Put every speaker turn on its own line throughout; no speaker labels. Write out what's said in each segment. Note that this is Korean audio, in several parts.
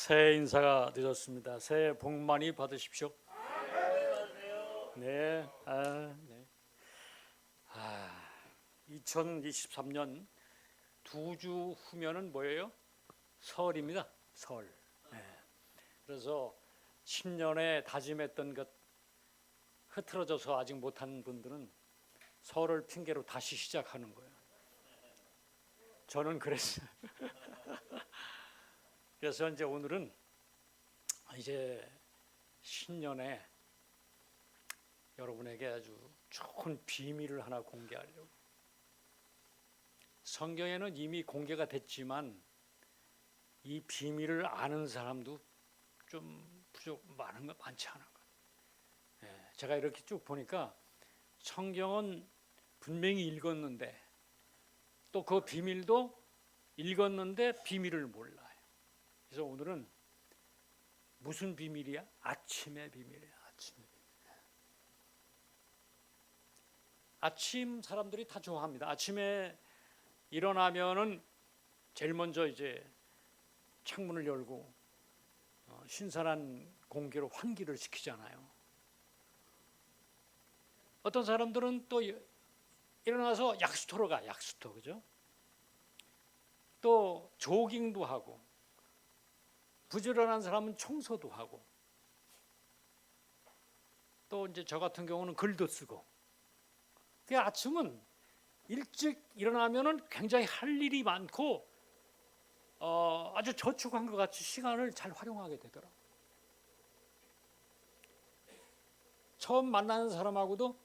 새해 인사가 늦었습니다. 새해 복 많이 받으십시오. 네. 2023년 두 주 후면은 뭐예요? 설입니다. 설. 네. 그래서 신년에 다짐했던 것 흐트러져서 아직 못한 분들은 설을 핑계로 다시 시작하는 거예요. 저는 그랬어요. 그래서 이제 오늘은 이제 신년에 여러분에게 아주 좋은 비밀을 하나 공개하려고. 성경에는 이미 공개가 됐지만 이 비밀을 아는 사람도 좀 많지 않은 거예요. 제가 이렇게 쭉 보니까 성경은 분명히 읽었는데 또 그 비밀도 읽었는데 비밀을 몰라요. 그래서 오늘은 무슨 비밀이야? 아침의 비밀이야. 아침 사람들이 다 좋아합니다. 아침에 일어나면은 제일 먼저 이제 창문을 열고 신선한 공기로 환기를 시키잖아요. 어떤 사람들은 또 일어나서 약수터로 가, 약수터, 그죠? 또 조깅도 하고, 부지런한 사람은 청소도 하고, 또 이제 저 같은 경우는 글도 쓰고. 그 아침은 일찍 일어나면은 굉장히 할 일이 많고 아주 저축한 것 같이 시간을 잘 활용하게 되더라고요. 처음 만나는 사람하고도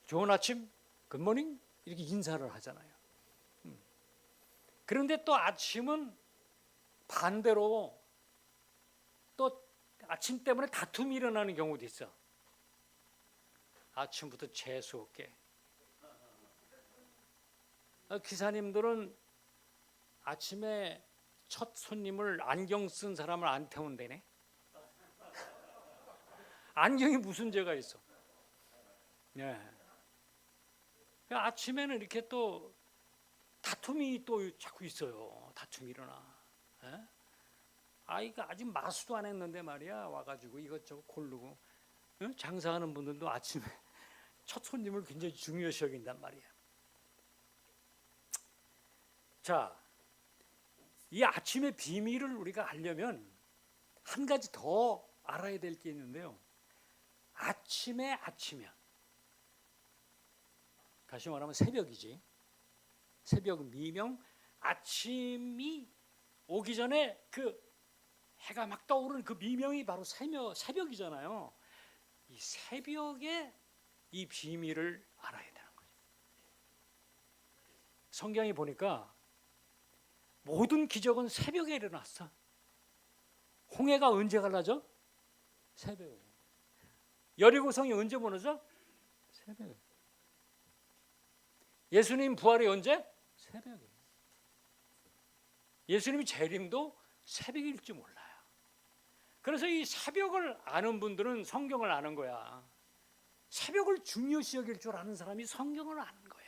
좋은 아침, 굿모닝 이렇게 인사를 하잖아요. 그런데 또 아침은 반대로 또 아침 때문에 다툼이 일어나는 경우도 있어. 아침부터 재수없게. 기사님들은 아침에 첫 손님을 안경 쓴 사람을 안 태운다네. 안경이 무슨 죄가 있어? 네. 아침에는 이렇게 또 다툼이 또 자꾸 있어요. 다툼이 일어나. 네? 아이가 아직 마수도 안 했는데 말이야 와가지고 이것저것 고르고. 장사하는 분들도 아침에 첫 손님을 굉장히 중요시 여긴단 말이야. 자, 이 아침의 비밀을 우리가 알려면 한 가지 더 알아야 될 게 있는데요. 아침에 아침이야. 다시 말하면 새벽이지. 새벽, 미명, 아침이 오기 전에 그 해가 막 떠오르는 그 미명이 바로 새벽이잖아요. 이 새벽에 이 비밀을 알아야 되는 거죠. 성경에 보니까 모든 기적은 새벽에 일어났어. 홍해가 언제 갈라져? 새벽에. 여리고성이 언제 무너져? 새벽에. 예수님 부활이 언제? 새벽에. 예수님이 재림도 새벽일지 몰라요. 그래서 이 새벽을 아는 분들은 성경을 아는 거야. 새벽을 중요시 여길 줄 아는 사람이 성경을 아는 거야.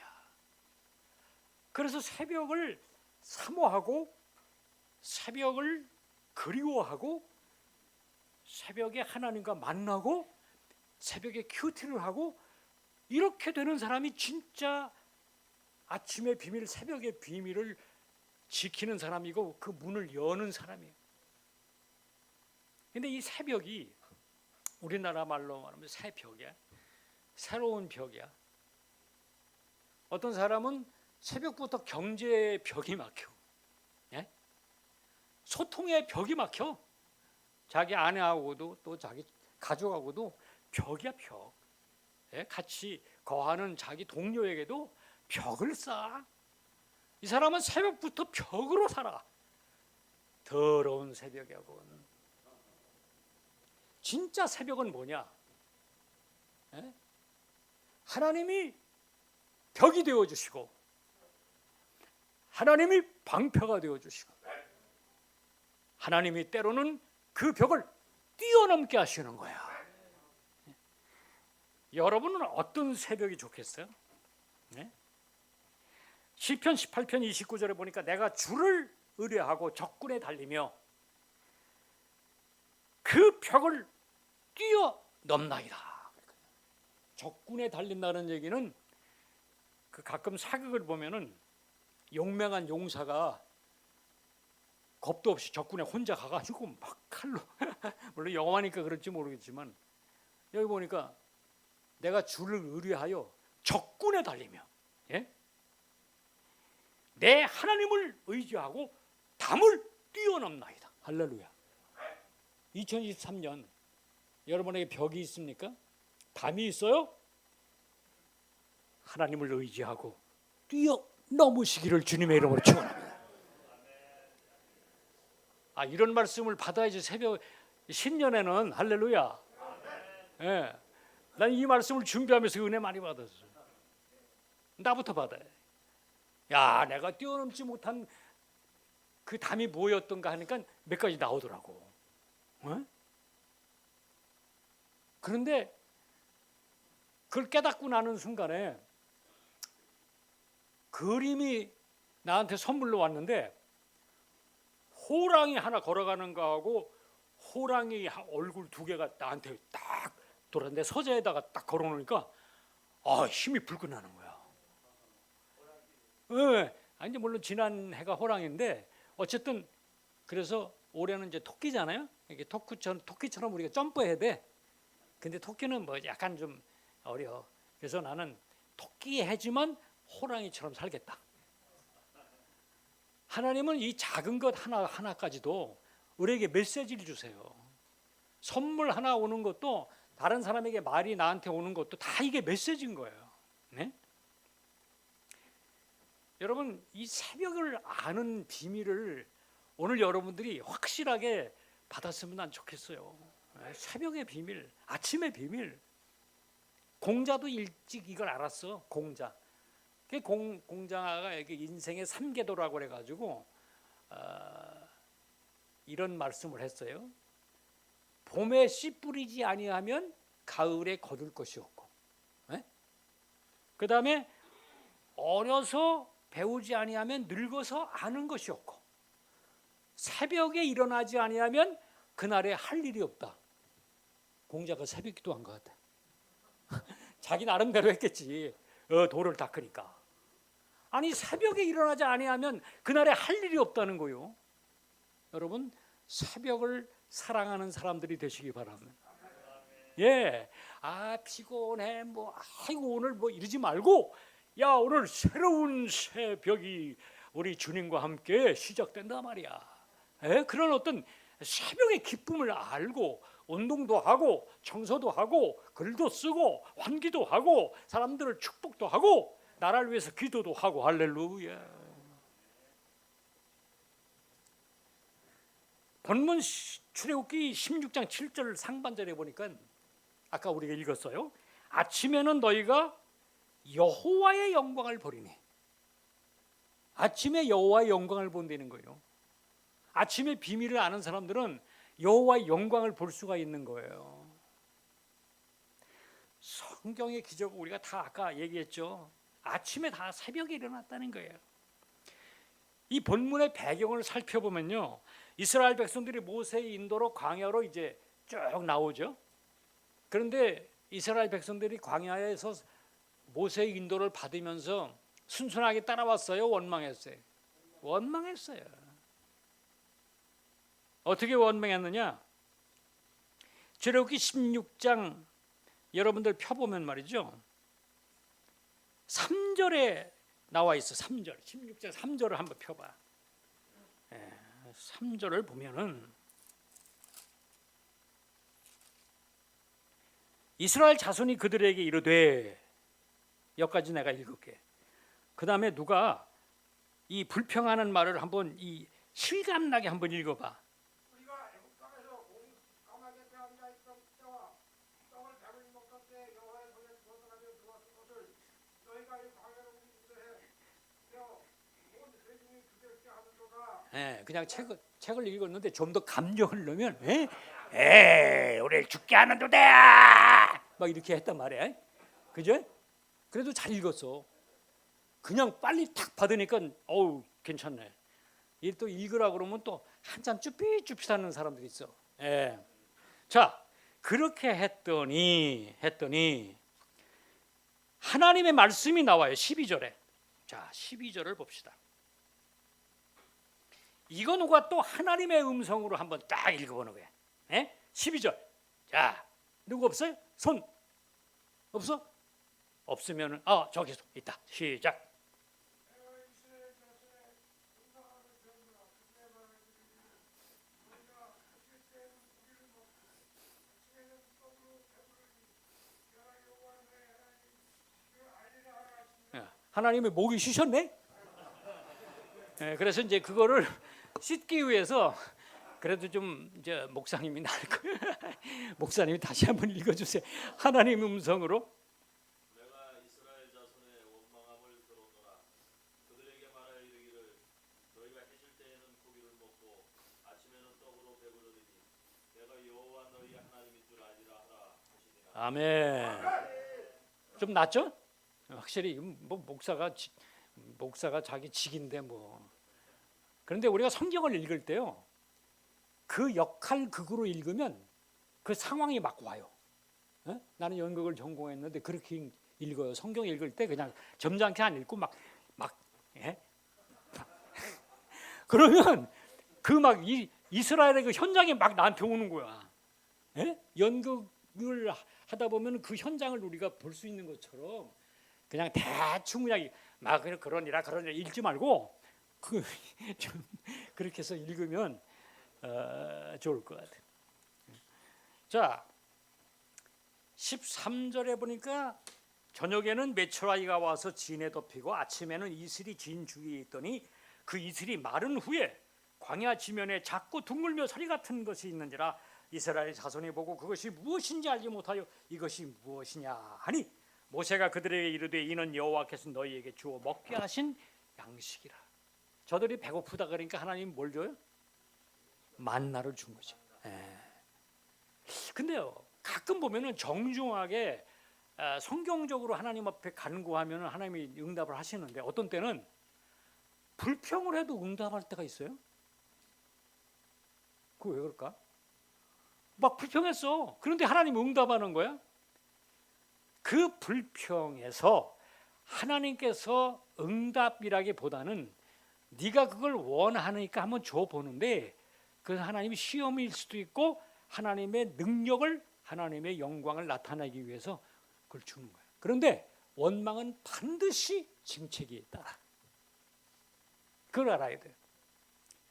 그래서 새벽을 사모하고 새벽을 그리워하고 새벽에 하나님과 만나고 새벽에 큐티를 하고 이렇게 되는 사람이 진짜 아침의 비밀, 새벽의 비밀을 지키는 사람이고 그 문을 여는 사람이에요. 근데 이 새벽이 우리나라 말로 말하면 새벽이야. 새로운 벽이야. 어떤 사람은 새벽부터 경제의 벽이 막혀. 예? 소통의 벽이 막혀. 자기 아내하고도 또 자기 가족하고도 벽이야, 벽. 예? 같이 거하는 자기 동료에게도 벽을 쌓아. 이 사람은 새벽부터 벽으로 살아. 더러운 새벽이야군. 진짜 새벽은 뭐냐? 예? 하나님이 벽이 되어주시고 하나님이 방패가 되어주시고 하나님이 때로는 그 벽을 뛰어넘게 하시는 거야. 여러분은 어떤 새벽이 좋겠어요? 네? 시편 18편 29절에 보니까 내가 주를 의뢰하고 적군에 달리며 그 벽을 뛰어넘나이다. 적군에 달린다는 얘기는 그 가끔 사극을 보면은 용맹한 용사가 겁도 없이 적군에 혼자 가가지고 막 칼로 물론 영화니까 그럴지 모르겠지만 여기 보니까 내가 주를 의뢰하여 적군에 달리며 예? 내 하나님을 의지하고 담을 뛰어넘나이다. 할렐루야. 2023년 여러분에게 벽이 있습니까? 담이 있어요? 하나님을 의지하고 뛰어넘으시기를 주님의 이름으로 축원합니다. 이런 말씀을 받아야지 새벽 신년에는 할렐루야. 예, 난 이 말씀을 준비하면서 은혜 많이 받았어. 나부터 받아야 돼. 야, 내가 뛰어넘지 못한 그 담이 뭐였던가 하니까 몇 가지 나오더라고. 어? 그런데 그걸 깨닫고 나는 순간에 그림이 나한테 선물로 왔는데 호랑이 하나 걸어가는 거하고 호랑이 얼굴 두 개가 나한테 딱 돌았는데 서재에다가 딱 걸어놓으니까 힘이 불끈 나는 거야. 이제 물론 지난 해가 호랑이인데 어쨌든 그래서 올해는 이제 토끼잖아요. 이게 토끼처럼 우리가 점프해야 돼. 근데 토끼는 뭐 약간 좀 어려. 그래서 나는 토끼 해지만 호랑이처럼 살겠다. 하나님은 이 작은 것 하나까지도 우리에게 메시지를 주세요. 선물 하나 오는 것도 다른 사람에게 말이 나한테 오는 것도 다 이게 메시지인 거예요. 네? 여러분 이 새벽을 아는 비밀을 오늘 여러분들이 확실하게 받았으면 난 좋겠어요. 새벽의 비밀, 아침의 비밀. 공자도 일찍 이걸 알았어. 공자. 공자가 여기 인생의 삼계도라고 그래가지고 이런 말씀을 했어요. 봄에 씨 뿌리지 아니하면 가을에 거둘 것이 없고, 그 다음에 어려서 배우지 아니하면 늙어서 아는 것이 없고, 새벽에 일어나지 아니하면 그날에 할 일이 없다. 공자가 새벽 기도한 것 같아. 자기 나름대로 했겠지. 돌을 닦으니까. 아니 새벽에 일어나지 아니하면 그날에 할 일이 없다는 거요. 여러분 새벽을 사랑하는 사람들이 되시기 바랍니다. 예, 피곤해 아이고 오늘 이러지 말고 야 오늘 새로운 새벽이 우리 주님과 함께 시작된다 말이야. 그런 어떤 새벽의 기쁨을 알고 운동도 하고 청소도 하고 글도 쓰고 환기도 하고 사람들을 축복도 하고 나라를 위해서 기도도 하고 할렐루야. 본문 출애굽기 16장 7절 상반절에 보니까 아까 우리가 읽었어요. 아침에는 너희가 여호와의 영광을 보리니. 아침에 여호와의 영광을 본다는 거예요. 아침의 비밀을 아는 사람들은 여호와의 영광을 볼 수가 있는 거예요. 성경의 기적 우리가 다 아까 얘기했죠. 아침에 다 새벽에 일어났다는 거예요. 이 본문의 배경을 살펴보면요, 이스라엘 백성들이 모세의 인도로 광야로 이제 쭉 나오죠. 그런데 이스라엘 백성들이 광야에서 모세의 인도를 받으면서 순순하게 따라왔어요? 원망했어요? 원망했어요. 어떻게 원망했느냐? 출애굽기 16장 여러분들 펴보면 말이죠, 3절에 나와 있어. 3절 16장 3절을 한번 펴봐. 3절을 보면은 이스라엘 자손이 그들에게 이르되, 여기까지 내가 읽을게. 그 다음에 누가 이 불평하는 말을 한번 이 실감나게 한번 읽어봐.
우리가 애굽 땅에서 까마귀 뼈 앉아 있던 때와 떡을 배불리 먹던 때 여호와의 손에 벗어나며 들어왔던 것을 너희가 이 광야로 인도해 온 회중이 두렵게 하는도다.
그냥 책을 읽었는데 좀 더 감정을 넣으면 우리를 죽게 하는도다 막 이렇게 했단 말이야. 그죠? 그래도 잘 읽었어. 그냥 빨리 탁 받으니까 괜찮네. 또 읽으라 그러면 또 한참 쭈삣쭈삣하는 사람들이 있어. 자, 그렇게 했더니 하나님의 말씀이 나와요. 12절에. 자, 12절을 봅시다. 이거 누가 또 하나님의 음성으로 한번 딱 읽어보는 거예요. 12절. 자, 누구 없어요? 손 없어? 없으면은 저기 있다. 시작. 하나님의 목이 쉬셨네. 그래서 이제 그거를 씻기 위해서 그래도 좀 이제 목사님이 나을 거예요. 목사님이 다시 한번 읽어주세요. 하나님 음성으로.
내가 이스라엘 자손의 원망함을 들었노라. 그들에게 말하여 이르기를 너희가 해질 때에는 고기를 먹고 아침에는 떡으로 배부르리니 내가 여호와 너희 하나님인 줄 알리라 하라 하시니라.
아멘. 좀 낫죠? 확실히 뭐 목사가 자기 직인데 뭐. 그런데 우리가 성경을 읽을 때요, 그 역할극으로 읽으면 그 상황이 막 와요. 나는 연극을 전공했는데 그렇게 읽어요. 성경 읽을 때 그냥 점잖게 안 읽고 막 그러면 그 막 이스라엘의 그 현장이 막 나한테 오는 거야. 연극을 하다 보면 그 현장을 우리가 볼 수 있는 것처럼 그냥 대충 그냥 막 그러니라 읽지 말고 좀 그렇게 해서 읽으면 좋을 것 같아요. 자, 13절에 보니까 저녁에는 메추라기가 와서 진에 덮이고 아침에는 이슬이 진 주위에 있더니 그 이슬이 마른 후에 광야 지면에 작고 둥글며 서리 같은 것이 있는지라 이스라엘 자손이 보고 그것이 무엇인지 알지 못하여 이것이 무엇이냐 하니 모세가 그들에게 이르되 이는 여호와께서 너희에게 주어 먹게 하신 양식이라. 저들이 배고프다 그러니까 하나님 뭘 줘요? 만나를 준 거죠. 근데요, 가끔 보면은 정중하게 성경적으로 하나님 앞에 간구하면 하나님이 응답을 하시는데 어떤 때는 불평을 해도 응답할 때가 있어요. 그거 왜 그럴까? 막 불평했어. 그런데 하나님 응답하는 거야. 그 불평에서 하나님께서 응답이라기보다는 네가 그걸 원하니까 한번 줘보는데 그 하나님이 시험일 수도 있고 하나님의 능력을, 하나님의 영광을 나타내기 위해서 그걸 주는 거예요. 그런데 원망은 반드시 징책이 따라. 그걸 알아야 돼요.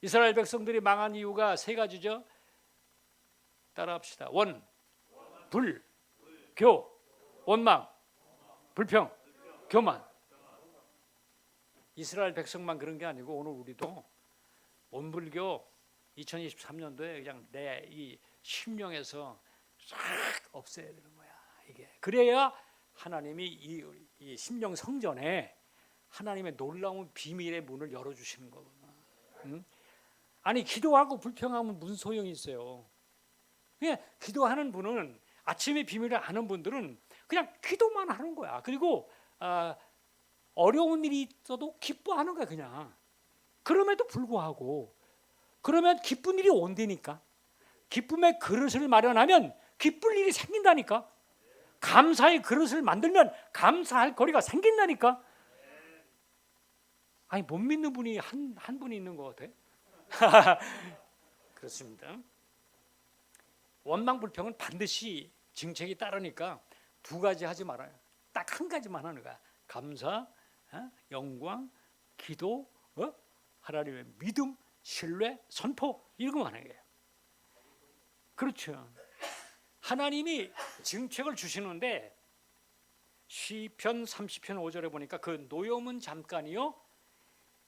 이스라엘 백성들이 망한 이유가 세 가지죠. 따라합시다. 원, 불, 교. 원망, 불평, 교만. 이스라엘 백성만 그런 게 아니고 오늘 우리도 원불교 2023년도에 그냥 내 이 심령에서 싹 없애야 되는 거야. 이게 그래야 하나님이 이 심령 성전에 하나님의 놀라운 비밀의 문을 열어주시는 거구나. 아니 기도하고 불평하면 무슨 소용이 있어요? 그냥 기도하는 분은 아침에 비밀을 아는 분들은 그냥 기도만 하는 거야. 그리고 어려운 일이 있어도 기뻐하는 거야 그냥. 그럼에도 불구하고 그러면 기쁜 일이 온다니까. 기쁨의 그릇을 마련하면 기쁠 일이 생긴다니까. 감사의 그릇을 만들면 감사할 거리가 생긴다니까. 아니 못 믿는 분이 한 분이 있는 것 같아. 그렇습니다. 원망 불평은 반드시 징책이 따르니까 두 가지 하지 말아요. 딱 한 가지만 하는 거야. 감사, 영광, 기도, 하나님의 믿음, 신뢰, 선포 이런 거 하는 거예요. 그렇죠. 하나님이 징책을 주시는데 시편 30편 5절에 보니까 그 노염은 잠깐이요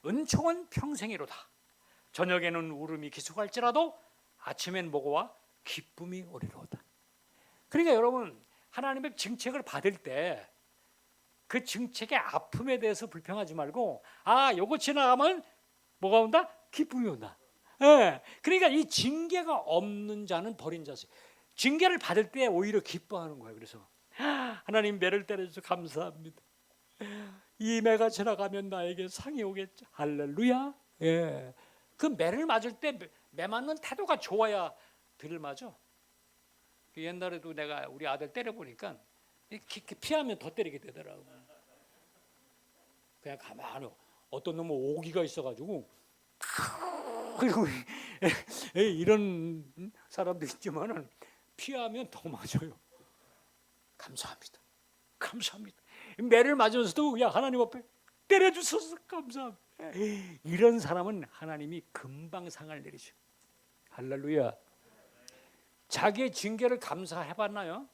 은총은 평생이로다. 저녁에는 울음이 기숙할지라도 아침엔 보고와 기쁨이 오리로다. 그러니까 여러분 하나님의 징책을 받을 때 그 징책의 아픔에 대해서 불평하지 말고 요거 지나가면 뭐가 온다? 기쁨이 온다. 그러니까 이 징계가 없는 자는 버린 자세. 징계를 받을 때 오히려 기뻐하는 거예요. 그래서 하나님 매를 때려줘서 감사합니다. 이 매가 지나가면 나에게 상이 오겠죠. 할렐루야. 그 매를 맞을 때 매 맞는 태도가 좋아야 들을 맞아. 옛날에도 내가 우리 아들 때려보니까 이렇게 피하면 더 때리게 되더라고. 그냥 가만히 어떤 놈은 오기가 있어가지고 그리고 이런 사람도 있지만은 피하면 더 맞아요. 감사합니다. 감사합니다. 매를 맞으면서도 야 하나님 앞에 때려주셔서 감사합니다. 이런 사람은 하나님이 금방 상을 내리셔. 할렐루야. 자기의 징계를 감사해봤나요?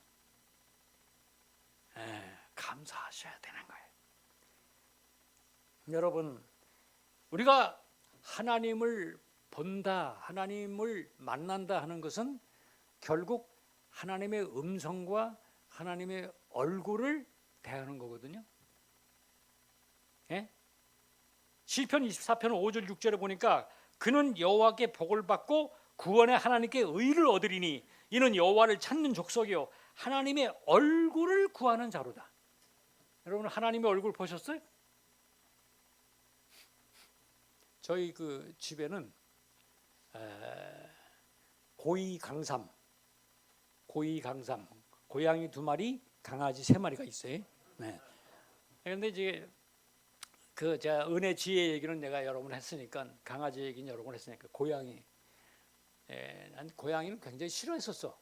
감사하셔야 되는 거예요. 여러분, 우리가 하나님을 본다, 하나님을 만난다 하는 것은 결국 하나님의 음성과 하나님의 얼굴을 대하는 거거든요. 예? 시편 24편 5절 6절에 보니까 그는 여호와께 복을 받고 구원의 하나님께 의를 얻으리니 이는 여호와를 찾는 족속이요 하나님의 얼굴을 구하는 자로다. 여러분 하나님의 얼굴 보셨어요? 저희 그 집에는 고이 강삼, 고양이 2마리, 강아지 3마리가 있어요. 네. 그런데 이제 그 제가 은혜 지혜 얘기는 내가 여러 번 했으니까 강아지 얘기는 여러 번 했으니까 고양이. 난 고양이는 굉장히 싫어했었어.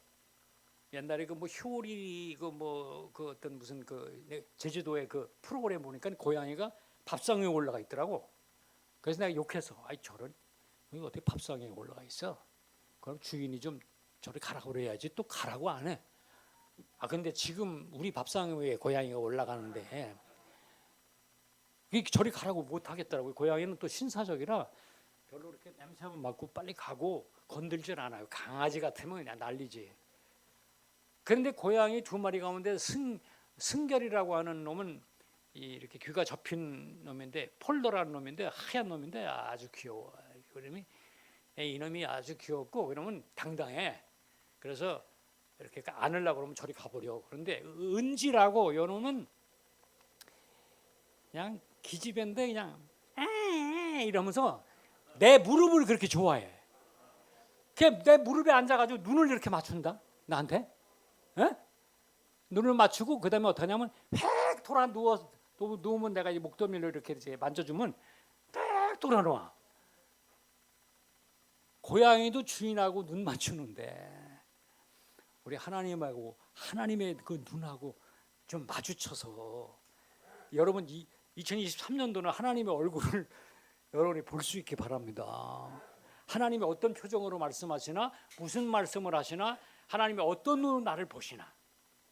옛날에 그 뭐 효리 그 어떤 무슨 그 제주도의 그 프로그램 보니까 고양이가 밥상 위에 올라가 있더라고. 그래서 내가 욕해서 아이 저런 이거 어떻게 밥상 위에 올라가 있어? 그럼 주인이 좀 저리 가라고 그래야지 또 가라고 안 해. 근데 지금 우리 밥상 위에 고양이가 올라가는데 저리 가라고 못 하겠더라고요. 고양이는 또 신사적이라 별로 이렇게 냄새 한번 맡고 빨리 가고 건들질 않아요. 강아지 같으면 그냥 난리지. 그런데 고양이 2마리 가운데 승결이라고 하는 놈은 이렇게 귀가 접힌 놈인데 폴더라는 놈인데 하얀 놈인데 아주 귀여워. 그러면 이놈이 아주 귀엽고 그러면 당당해. 그래서 이렇게 안으려고 그러면 저리 가버려. 그런데 은지라고 요 놈은 그냥 기집애인데 그냥 이러면서 내 무릎을 그렇게 좋아해. 그냥 내 무릎에 앉아가지고 눈을 이렇게 맞춘다 나한테. 에? 눈을 맞추고 그 다음에 어떠냐면 획 돌아 누우면 내가 이 목도리를 이렇게 이제 만져주면 딱 돌아 놓아. 고양이도 주인하고 눈 맞추는데 우리 하나님하고 하나님의 그 눈하고 좀 마주쳐서 여러분 2023년도는 하나님의 얼굴을 여러분이 볼 수 있게 바랍니다. 하나님이 어떤 표정으로 말씀하시나 무슨 말씀을 하시나 하나님이 어떤 눈으로 나를 보시나.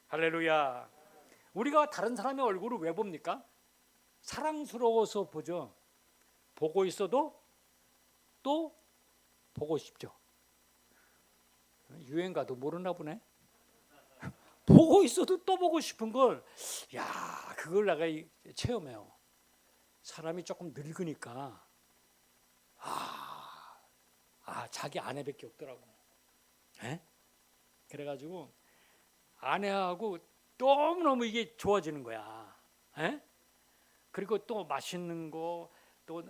할렐루야. 우리가 다른 사람의 얼굴을 왜 봅니까? 사랑스러워서 보죠. 보고 있어도 또 보고 싶죠. 유행가도 모르나 보네. 보고 있어도 또 보고 싶은 걸, 그걸 내가 체험해요. 사람이 조금 늙으니까 자기 아내밖에 없더라고. 에? 그래가지고 아내하고 너무너무 이게 좋아지는 거야. 에? 그리고 또 맛있는 거, 또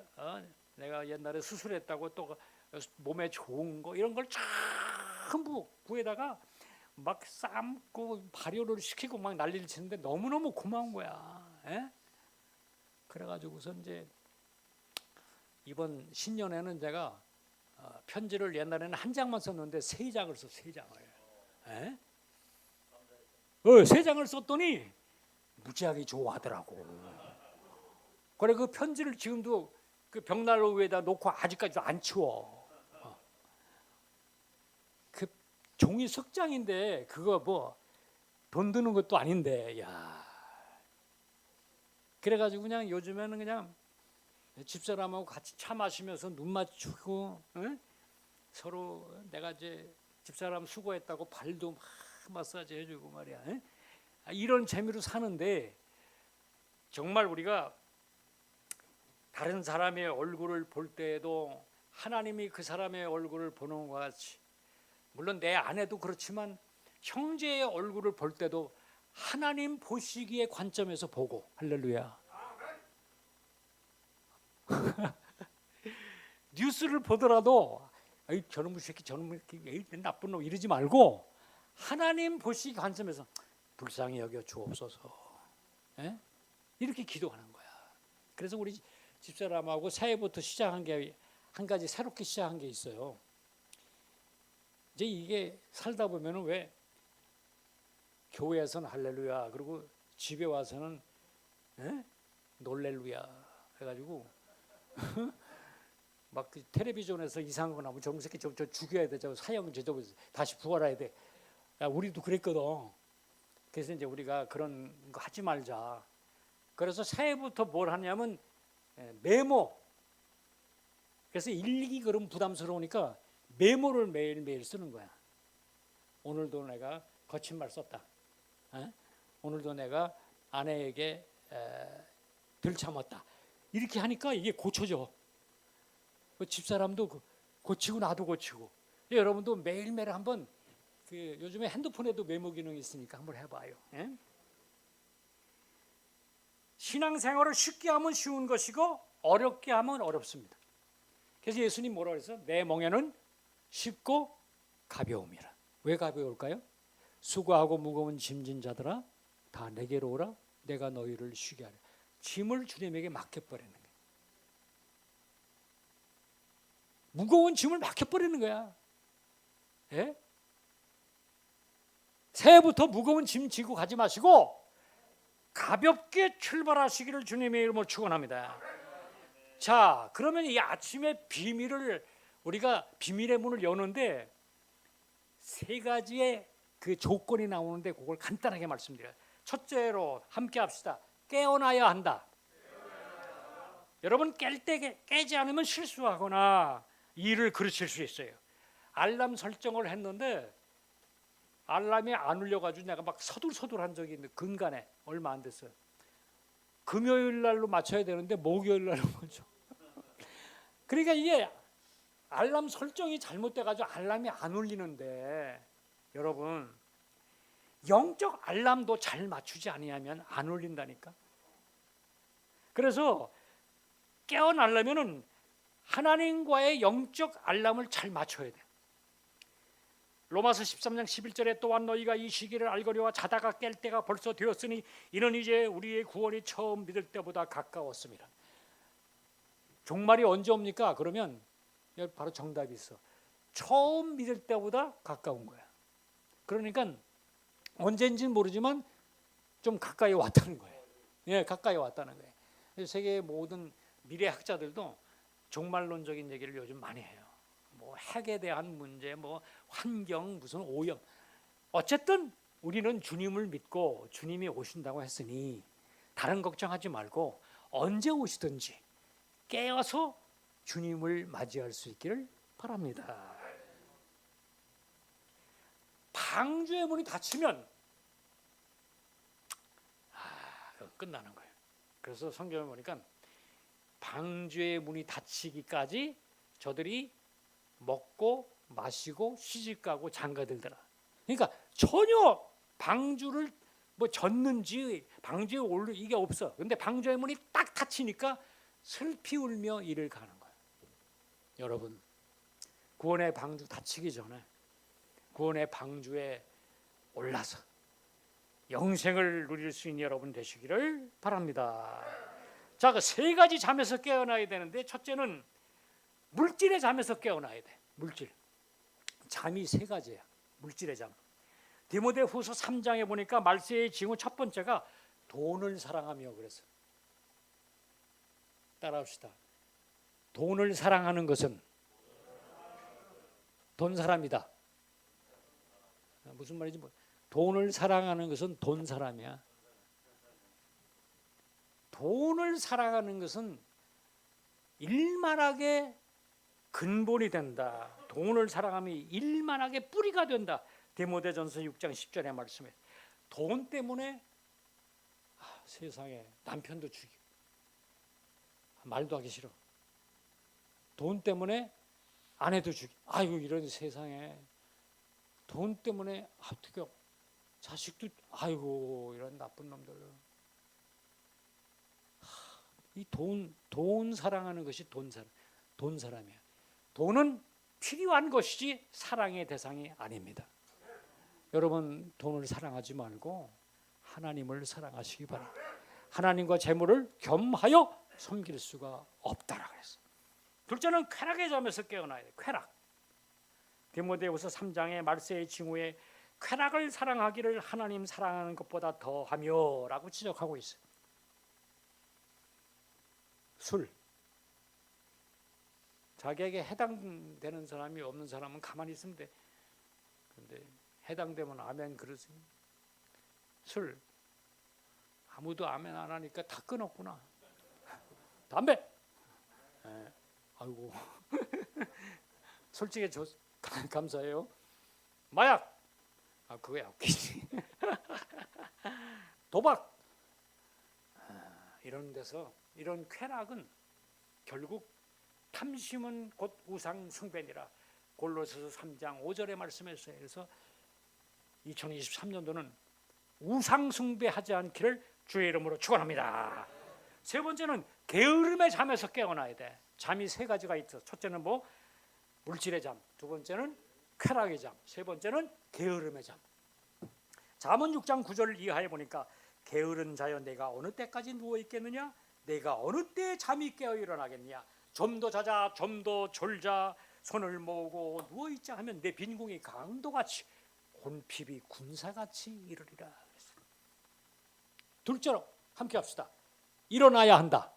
내가 옛날에 수술했다고 또 몸에 좋은 거 이런 걸 전부 구에다가 막 삶고 발효를 시키고 막 난리를 치는데 너무너무 고마운 거야. 에? 그래가지고서 이제 이번 신년에는 제가 편지를 옛날에는 한 장만 썼는데 3장을 써, 3장을. 에? 3장을 썼더니 무지하게 좋아하더라고. 그래 그 편지를 지금도 그 벽난로 위에다 놓고 아직까지도 안 치워. 그 종이 석장인데 그거 뭐 돈 드는 것도 아닌데, 그래가지고 그냥 요즘에는 그냥 집사람하고 같이 차 마시면서 눈 맞추고, 서로 내가 이제 집사람 수고했다고 발도 막 마사지 해주고 말이야. 이런 재미로 사는데 정말 우리가 다른 사람의 얼굴을 볼 때에도 하나님이 그 사람의 얼굴을 보는 것 같이, 물론 내 아내도 그렇지만 형제의 얼굴을 볼 때도 하나님 보시기의 관점에서 보고. 할렐루야. 뉴스를 보더라도 저놈의 새끼 저놈의 새끼 나쁜 놈 이러지 말고 하나님 보시 관점에서 불쌍히 여겨 주옵소서. 예? 이렇게 기도하는 거야. 그래서 우리 집사람하고 새해부터 시작한 게 한 가지 새롭게 시작한 게 있어요. 이제 이게 살다 보면은 왜 교회에서는 할렐루야 그리고 집에 와서는 놀렐루야 해가지고 막 그 텔레비전에서 이상한 거 나오면 저런 새끼 저 죽여야 돼, 저 사형 제도 다시 부활해야 돼. 야, 우리도 그랬거든. 그래서 이제 우리가 그런 거 하지 말자. 그래서 새해부터 뭘 하냐면 메모. 그래서 일기 그럼 부담스러우니까 메모를 매일매일 쓰는 거야. 오늘도 내가 거친 말 썼다. 오늘도 내가 아내에게 들참았다. 이렇게 하니까 이게 고쳐져. 그 집사람도 고치고 나도 고치고. 여러분도 매일매일 한번 그 요즘에 핸드폰에도 메모 기능이 있으니까 한번 해봐요. 신앙생활을 쉽게 하면 쉬운 것이고 어렵게 하면 어렵습니다. 그래서 예수님 뭐라고 그랬어요? 내 멍에는 쉽고 가벼움이라. 왜 가벼울까요? 수고하고 무거운 짐진 자들아 다 내게로 오라. 내가 너희를 쉬게 하리라. 짐을 주님에게 맡겨버리는 거예요. 무거운 짐을 맡겨버리는 거야. 예? 새해부터 무거운 짐 지고 가지 마시고 가볍게 출발하시기를 주님의 이름으로 축원합니다. 자, 그러면 이 아침의 비밀을 우리가 비밀의 문을 여는데 세 가지의 그 조건이 나오는데 그걸 간단하게 말씀드려요. 첫째로 함께 합시다. 깨어나야 한다. 여러분 깰 때 깨지 않으면 실수하거나 일을 그르칠 수 있어요. 알람 설정을 했는데 알람이 안 울려가지고 내가 막 서둘서둘한 적이 있는데 근간에 얼마 안 됐어요. 금요일 날로 맞춰야 되는데 목요일 날로 맞춰. 그러니까 이게 알람 설정이 잘못돼가지고 알람이 안 울리는데 여러분 영적 알람도 잘 맞추지 아니하면 안 울린다니까. 그래서 깨어나려면은 하나님과의 영적 알람을 잘 맞춰야 돼. 로마서 13장 11절에 또한 너희가 이 시기를 알거려와 자다가 깰 때가 벌써 되었으니 이는 이제 우리의 구원이 처음 믿을 때보다 가까웠습니다. 종말이 언제 옵니까? 그러면 바로 정답이 있어. 처음 믿을 때보다 가까운 거야. 그러니까 언제인지는 모르지만 좀 가까이 왔다는 거예요. 예, 가까이 왔다는 거예요. 세계의 모든 미래학자들도 종말론적인 얘기를 요즘 많이 해요. 뭐 핵에 대한 문제, 뭐 환경, 무슨 오염. 어쨌든 우리는 주님을 믿고 주님이 오신다고 했으니 다른 걱정하지 말고 언제 오시든지 깨어서 주님을 맞이할 수 있기를 바랍니다. 방주의 문이 닫히면 끝나는 거예요. 그래서 성경을 보니까 방주의 문이 닫히기까지 저들이 먹고 마시고 시집가고 장가들더라. 그러니까 전혀 방주를 뭐 졌는지 방주에 올려 이게 없어. 근데 방주의 문이 딱 닫히니까 슬피 울며 이를 가는 거예요. 여러분 구원의 방주 닫히기 전에 구원의 방주에 올라서 영생을 누릴 수 있는 여러분 되시기를 바랍니다. 자, 그 세 가지 잠에서 깨어나야 되는데 첫째는 물질의 잠에서 깨어나야 돼. 물질. 잠이 세 가지야. 물질의 잠. 디모데후서 3장에 보니까 말세의 징후 첫 번째가 돈을 사랑하며 그래서 따라합시다. 돈을 사랑하는 것은 돈 사람이다. 무슨 말인지 돈을 사랑하는 것은 돈 사람이야. 돈을 사랑하는 것은 일만하게 근본이 된다. 돈을 사랑하면 일만하게 뿌리가 된다. 디모데전서 6장 10절의 말씀에 돈 때문에 세상에 남편도 죽이고 말도 하기 싫어. 돈 때문에 아내도 죽이고 아이고 이런 세상에 돈 때문에 어떻게 자식도 아이고 이런 나쁜 놈들. 이 돈 사랑하는 것이 돈 사람이야. 돈은 필요한 것이지 사랑의 대상이 아닙니다. 여러분 돈을 사랑하지 말고 하나님을 사랑하시기 바랍니다. 하나님과 재물을 겸하여 섬길 수가 없다라고 했어요. 둘째는 쾌락의 잠에서 깨어나야 돼. 쾌락. 디모데후서 3장의 말세의 징후에 쾌락을 사랑하기를 하나님 사랑하는 것보다 더하며라고 지적하고 있어요. 술. 자기에게 해당되는 사람이 없는 사람은 가만히 있으면 돼. 그런데 해당되면 아멘 그러세요. 술. 아무도 아멘 안 하니까 다 끊었구나. 담배. 아이고. 솔직히 감사해요. 마약. 그거야 웃기지. 도박. 이런 데서 이런 쾌락은 결국 탐심은 곧 우상 숭배니라. 골로새서 3장 5절의 말씀에서요. 그래서 2023년도는 우상 숭배하지 않기를 주의 이름으로 축원합니다. 세 번째는 게으름의 잠에서 깨어나야 돼. 잠이 세 가지가 있어. 첫째는 뭐 물질의 잠, 두 번째는 쾌락의 잠, 세 번째는 게으름의 잠. 잠언 6장 9절을 이해해 보니까 게으른 자여 내가 어느 때까지 누워 있겠느냐? 내가 어느 때 잠이 깨어 일어나겠느냐? 좀 더 자자, 좀 더 졸자, 손을 모으고 누워 있자 하면 내 빈궁이 강도같이 곤핍이 군사같이 이르리라. 둘째로 함께 합시다. 일어나야 한다.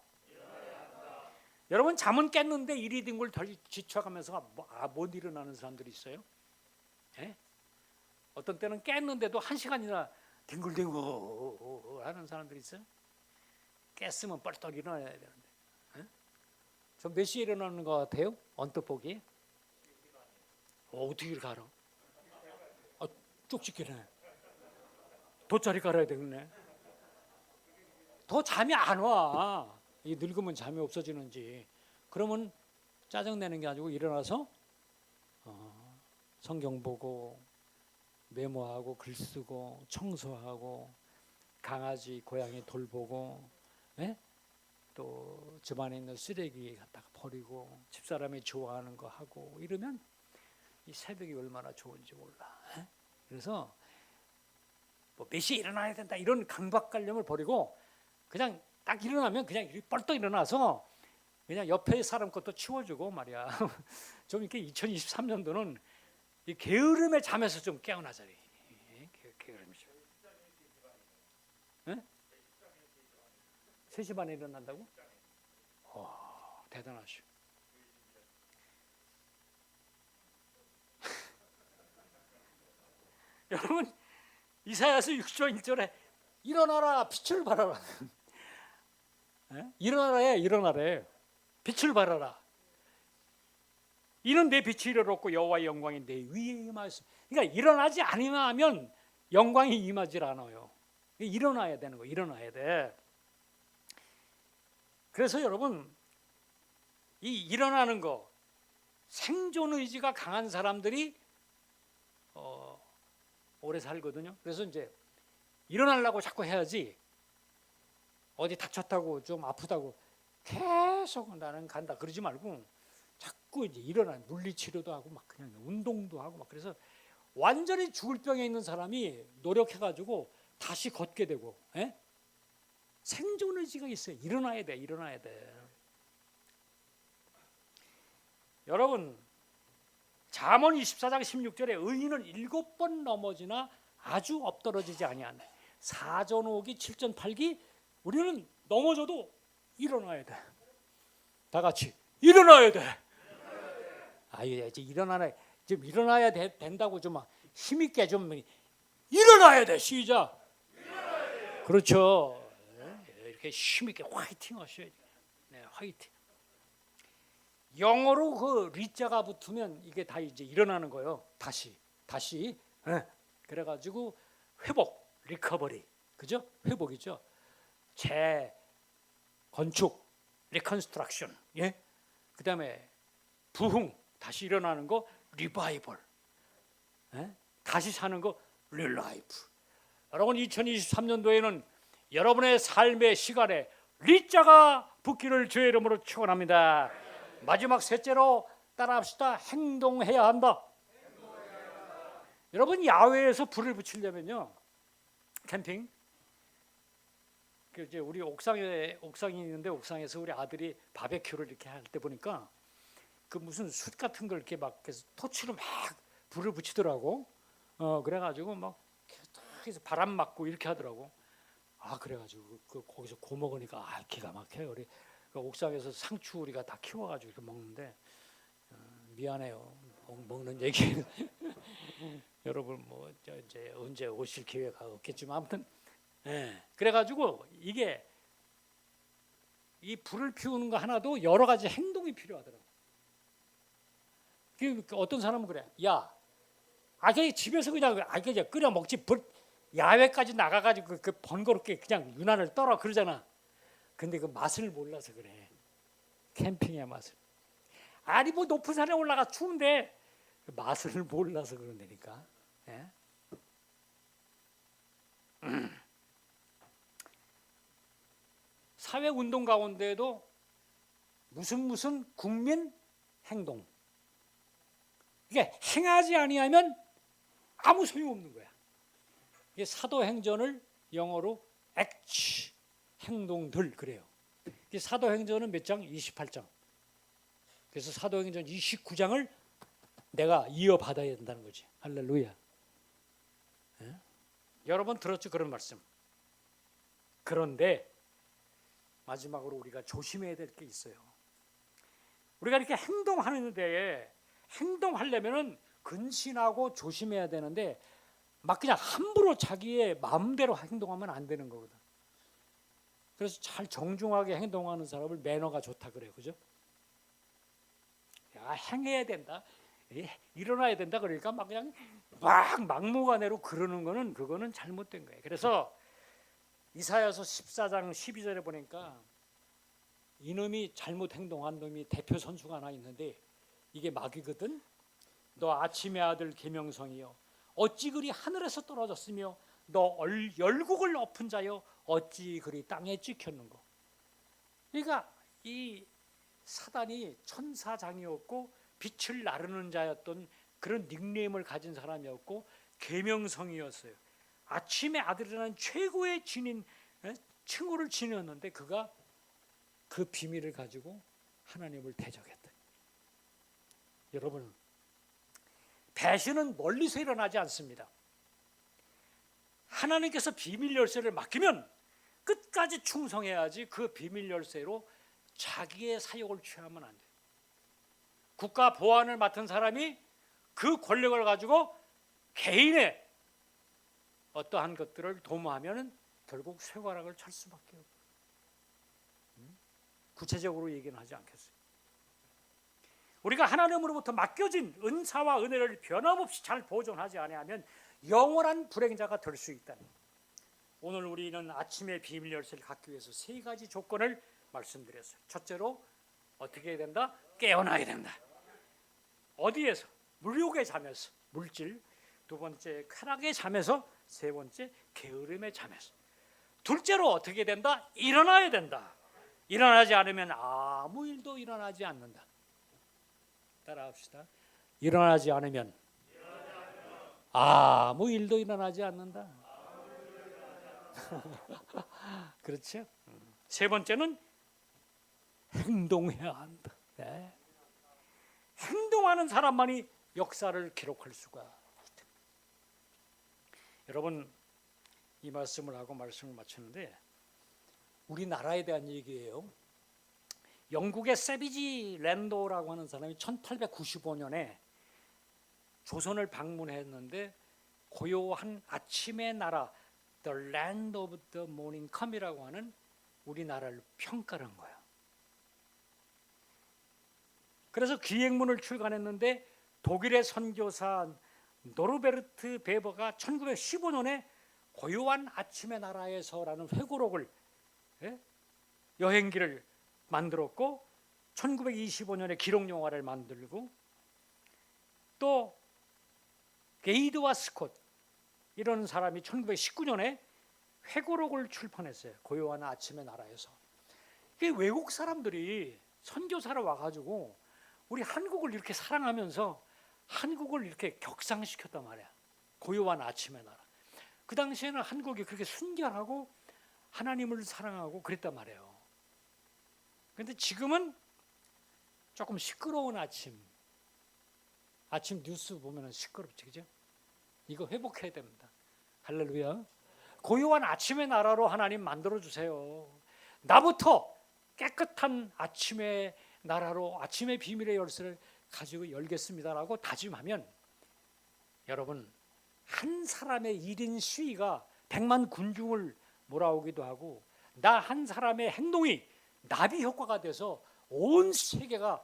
여러분 잠은 깼는데 일이 뒹굴 덜 지쳐가면서 못 일어나는 사람들이 있어요. 예? 어떤 때는 깼는데도 1시간이나 뒹굴뒹굴 하는 사람들이 있어요. 깼으면 뻘떡 일어나야 되는데. 예? 저 몇 시에 일어나는 것 같아요? 언뜻 보기? 어떻게 이렇게 알아? 쪽집게네. 돗자리 깔아야 되겠네. 더 잠이 안 와. 이 늙으면 잠이 없어지는지. 그러면 짜증내는 게 아니고 일어나서 성경 보고 메모하고 글 쓰고 청소하고 강아지 고양이 돌보고, 예? 또 집안에 있는 쓰레기 갖다가 버리고 집사람이 좋아하는 거 하고 이러면 이 새벽이 얼마나 좋은지 몰라. 예? 그래서 뭐 몇 시에 일어나야 된다 이런 강박관념을 버리고 그냥 딱 일어나면 그냥 뻘떡 일어나서 그냥 옆에 사람 것도 치워주고 말이야. 좀 이렇게 2023년도는 이 게으름의 잠에서 좀 깨어나자. 게으름이죠. 네? 3시 반에 일어난다고? 대단하시오. 여러분 이사야서 6장 1절에 일어나라 빛을 발하라. 일어나래 일어나래 빛을 발하라. 이는 내 빛이 이르렀고 여호와의 영광이 내 위에 임하였습니다. 그러니까 일어나지 않으면 영광이 임하질 않아요. 일어나야 되는 거, 일어나야 돼. 그래서 여러분 이 일어나는 거 생존 의지가 강한 사람들이 오래 살거든요. 그래서 이제 일어나려고 자꾸 해야지 어디 다쳤다고 좀 아프다고 계속 나는 간다 그러지 말고 자꾸 이제 일어나 물리치료도 하고 막 그냥 운동도 하고 막 그래서 완전히 죽을 병에 있는 사람이 노력해가지고 다시 걷게 되고, 예? 생존 의지가 있어요. 일어나야 돼, 일어나야 돼. 여러분 잠언 24장 16절에 의인은 7번 넘어지나 아주 엎드러지지 아니한다. 4전 5기 7전 8기 우리는 넘어져도 일어나야 돼. 다 같이 일어나야 돼. 이제 일어나야 좀 일어나야 된다고 좀 힘있게 좀 일어나야 돼. 시작. 그렇죠. 이렇게 힘있게 화이팅 하셔야지. 네, 화이팅. 영어로 그 리자가 붙으면 이게 다 이제 일어나는 거예요. 다시. 네. 그래가지고 회복, 리커버리, 그죠? 회복이죠. 재건축, 리컨스트럭션, 예. 그다음에 부흥, 다시 일어나는 거, 리바이벌, 예? 다시 사는 거, 릴라이프. 여러분 2023년도에는 여러분의 삶의 시간에 리자가 붙기를 주의 이름으로 축원합니다. 마지막 셋째로 따라합시다. 행동해야 한다. 여러분 야외에서 불을 붙이려면요, 캠핑 그 이제 우리 옥상이 있는데 옥상에서 우리 아들이 바베큐를 이렇게 할 때 보니까 그 무슨 숯 같은 걸 이렇게 막 토치로 막 불을 붙이더라고. 그래가지고 막 해서 바람 맞고 이렇게 하더라고. 그래가지고 거기서 고 먹으니까 기가 막혀요. 우리 그 옥상에서 상추 우리가 다 키워가지고 이렇게 먹는데 미안해요. 먹는 얘기. 여러분 뭐 이제 언제 오실 기회가 없겠지만 아무튼 그래가지고 이게 이 불을 피우는 거 하나도 여러 가지 행동이 필요하더라고. 어떤 사람은 그래. 야, 그냥 집에서 그냥 그냥 끓여 먹지. 야외까지 나가가지고 그 번거롭게 그냥 유난을 떨어 그러잖아. 근데 그 맛을 몰라서 그래. 캠핑의 맛을. 아니 뭐 높은 산에 올라가 추운데 그 맛을 몰라서 그런다니까. 예? 사회 운동 가운데에도 무슨 국민 행동. 이게 행하지 아니하면 아무 소용없는 거야. 이게 사도행전을 영어로 액츠 행동들 그래요. 이게 사도행전은 몇 장? 28장. 그래서 사도행전 29장을 내가 이어받아야 된다는 거지. 할렐루야. 예? 여러분 들었죠? 그런 말씀. 그런데 마지막으로 우리가 조심해야 될 게 있어요. 우리가 이렇게 행동하는 데에 행동하려면은 근신하고 조심해야 되는데 막 그냥 함부로 자기의 마음대로 행동하면 안 되는 거거든. 그래서 잘 정중하게 행동하는 사람을 매너가 좋다 그래요. 그죠? 행해야 된다. 일어나야 된다 그러니까 막 그냥 막 막무가내로 그러는 거는 그거는 잘못된 거예요. 그래서 이사야서 14장 12절에 보니까 이놈이 잘못 행동한 놈이 대표 선수가 하나 있는데 이게 마귀거든. 너 아침의 아들 계명성이여 어찌 그리 하늘에서 떨어졌으며 너 열국을 엎은 자여 어찌 그리 땅에 찍혔는고. 그러니까 이 사단이 천사장이었고 빛을 나르는 자였던 그런 닉네임을 가진 사람이었고 계명성이었어요. 아침의 아들이라는 최고의 칭호를 지녔는데 그가 그 비밀을 가지고 하나님을 대적했다. 여러분, 배신은 멀리서 일어나지 않습니다. 하나님께서 비밀 열쇠를 맡기면 끝까지 충성해야지 그 비밀 열쇠로 자기의 사욕을 취하면 안 돼요. 국가 보안을 맡은 사람이 그 권력을 가지고 개인의 어떠한 것들을 도모하면 결국 쇠과락을 찰 수밖에 없어요. 구체적으로 얘기는 하지 않겠어요. 우리가 하나님으로부터 맡겨진 은사와 은혜를 변함없이 잘 보존하지 않으면 영원한 불행자가 될 수 있다. 오늘 우리는 아침의 비밀 열쇠를 갖기 위해서 세 가지 조건을 말씀드렸어요. 첫째로 어떻게 해야 된다? 깨어나야 된다. 어디에서? 물욕의 잠에서, 물질. 두 번째 쾌락의 잠에서, 세 번째 게으름의 잠에서. 둘째로 어떻게 된다? 일어나야 된다. 일어나지 않으면 아무 일도 일어나지 않는다. 따라합시다. 일어나지 않으면 아무 일도 일어나지 않는다. 그렇죠? 세 번째는 행동해야 한다. 네. 행동하는 사람만이 역사를 기록할 수가 있다. 여러분, 이 말씀을 하고 말씀을 마치는데 우리나라에 대한 얘기예요. 영국의 세비지 랜도라고 하는 사람이 1895년에 조선을 방문했는데 고요한 아침의 나라 The Land of the Morning Come이라고 하는 우리나라를 평가를 한 거예요. 그래서 기행문을 출간했는데 독일의 선교사 노르베르트 베버가 1915년에 고요한 아침의 나라에서라는 회고록을 여행기를 만들었고 1925년에 기록 영화를 만들고 또 게이드와 스콧 이런 사람이 1919년에 회고록을 출판했어요. 고요한 아침의 나라에서. 이게 외국 사람들이 선교사로 와가지고 우리 한국을 이렇게 사랑하면서 한국을 이렇게 격상시켰단 말이야. 고요한 아침의 나라. 그 당시에는 한국이 그렇게 순결하고 하나님을 사랑하고 그랬단 말이에요. 그런데 지금은 조금 시끄러운 아침 뉴스 보면 시끄럽지, 그죠? 이거 회복해야 됩니다. 할렐루야. 고요한 아침의 나라로 하나님 만들어주세요. 나부터 깨끗한 아침의 나라로 아침의 비밀의 열쇠를 가지고 열겠습니다라고 다짐하면 여러분, 한 사람의 1인 시위가 100만 군중을 몰아오기도 하고 나 한 사람의 행동이 나비 효과가 돼서 온 세계가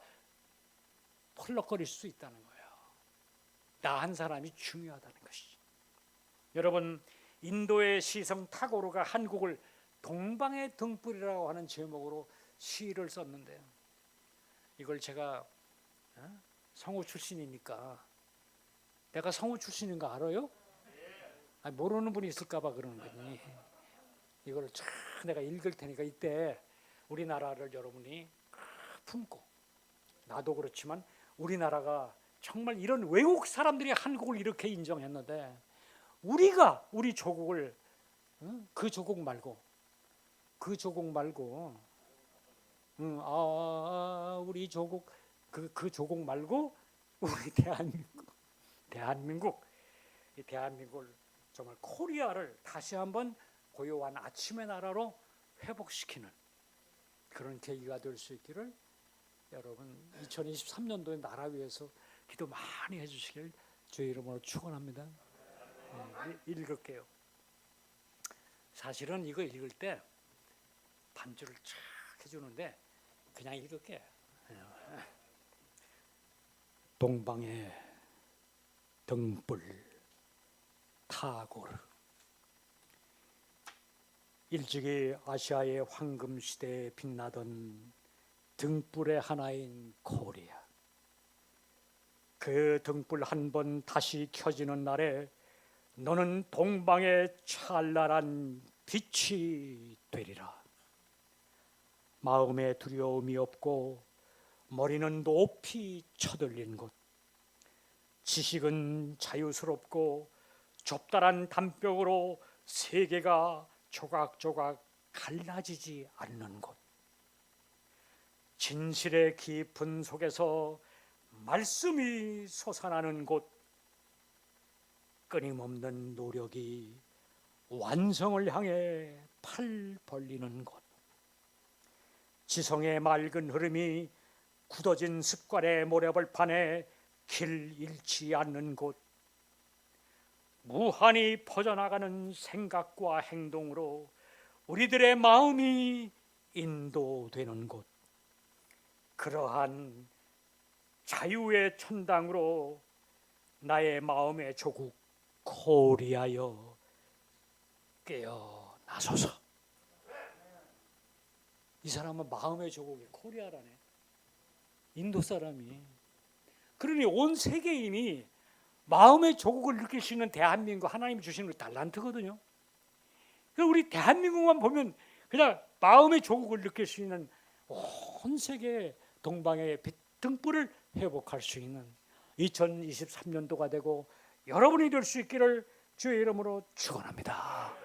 펄럭거릴 수 있다는 거예요. 나 한 사람이 중요하다는 것이죠. 여러분, 인도의 시성 타고르가 한국을 동방의 등불이라고 하는 제목으로 시를 썼는데요. 이걸 제가 성우 출신이니까, 내가 성우 출신인 거 알아요? 아니, 모르는 분이 있을까 봐 그러는 거니. 이걸 쫙 내가 읽을 테니까 이때 우리나라를 여러분이 품고, 나도 그렇지만 우리나라가 정말 이런 외국 사람들이 한국을 이렇게 인정했는데 우리가 우리 조국을 그 조국 말고 우리 조국 그 조국 말고 우리 대한민국 이 대한민국을 정말 코리아를 다시 한번 고요한 아침의 나라로 회복시키는 그런 계기가 될 수 있기를 여러분 2023년도에 나라 위해서 기도 많이 해주시길 주의 이름으로 축원합니다. 읽을게요. 사실은 이거 읽을 때 반주를 쫙 해주는데 그냥 읽을게. 동방의 등불 타고르. 일찍이 아시아의 황금 시대에 빛나던 등불의 하나인 코리아. 그 등불 한 번 다시 켜지는 날에 너는 동방의 찬란한 빛이 되리라. 마음에 두려움이 없고 머리는 높이 쳐들린 곳, 지식은 자유스럽고 좁다란 담벽으로 세계가 조각조각 갈라지지 않는 곳, 진실의 깊은 속에서 말씀이 솟아나는 곳, 끊임없는 노력이 완성을 향해 팔 벌리는 곳, 지성의 맑은 흐름이 굳어진 습관의 모래벌판에 길 잃지 않는 곳, 무한히 퍼져나가는 생각과 행동으로 우리들의 마음이 인도되는 곳, 그러한 자유의 천당으로 나의 마음의 조국 코리아여 깨어나소서. 이 사람은 마음의 조국이 코리아라네. 인도 사람이. 그러니 온 세계인이 마음의 조국을 느낄 수 있는 대한민국, 하나님이 주시는 달란트거든요. 우리 대한민국만 보면 그냥 마음의 조국을 느낄 수 있는 온 세계 동방의 빛 등불을 회복할 수 있는 2023년도가 되고 여러분이 될 수 있기를 주의 이름으로 축원합니다.